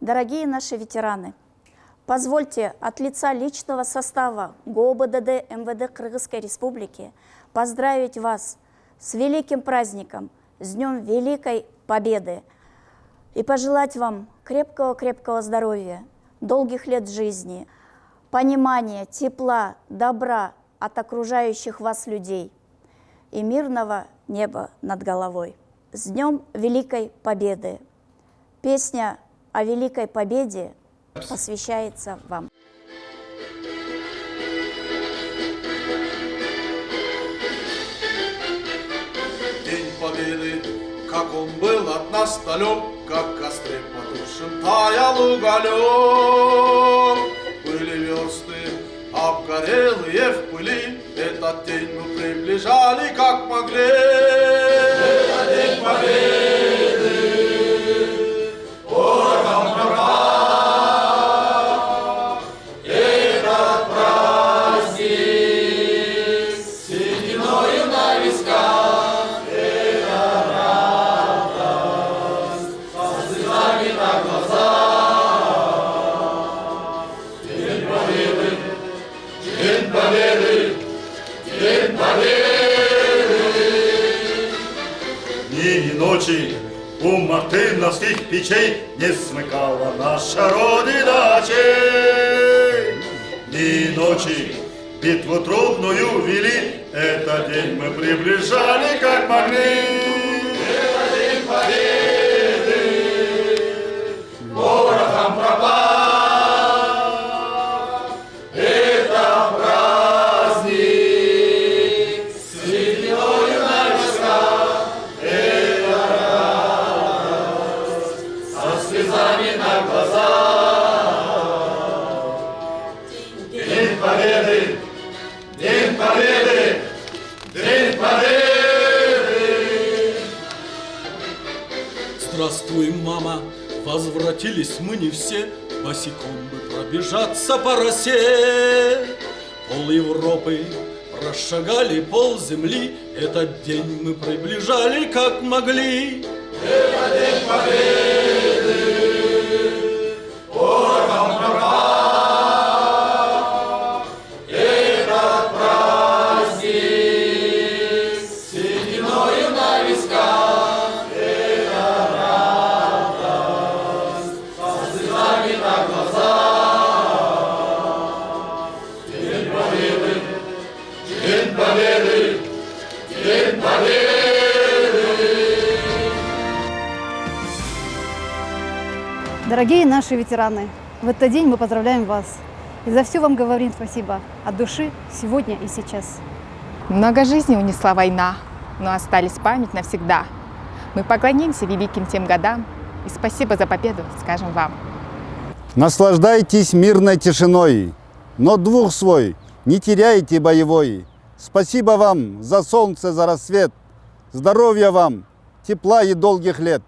Дорогие наши ветераны, позвольте от лица личного состава ГОБДД МВД Кыргызской Республики поздравить вас с великим праздником, с Днем Великой Победы, и пожелать вам крепкого-крепкого здоровья, долгих лет жизни, понимания, тепла, добра от окружающих вас людей и мирного неба над головой. С Днем Великой Победы! Песня о Великой Победе посвящается вам. День Победы, как он был от нас далек, как в костре потушен таял уголек. Были версты обгорелые в пыли, этот день мы приближали как могли. Это День Победы, порохом прав, этот праздник сединою на висках, это радость со слезами на глазах. День Победы, День Победы, День Победы. Дни и ночи у мартыновских печей не смыкала наша Родина очей. Дни и ночи битву трудную вели, этот день мы приближали как могли. Это День Победы, порохом пропах, это праздник сединою на висках, это радость со слезами на глазах. День Победы, День Победы, День Победы. Здравствуй, мама, возвратились мы не все, босиком бы пробежаться по росе. Пол Европы прошагали, пол земли, этот день мы приближали как могли. Это День Победы, порохом пропах, этот праздник сединою на висках, это радость со слезами на глазах. День Победы, День Победы, День Победы. Дорогие наши ветераны, в этот день мы поздравляем вас. И за все вам говорим спасибо от души сегодня и сейчас. Много жизней унесла война, но остались память навсегда. Мы поклонимся великим тем годам и спасибо за победу скажем вам. Наслаждайтесь мирной тишиной, но дух свой не теряйте боевой. Спасибо вам за солнце, за рассвет, здоровья вам, тепла и долгих лет.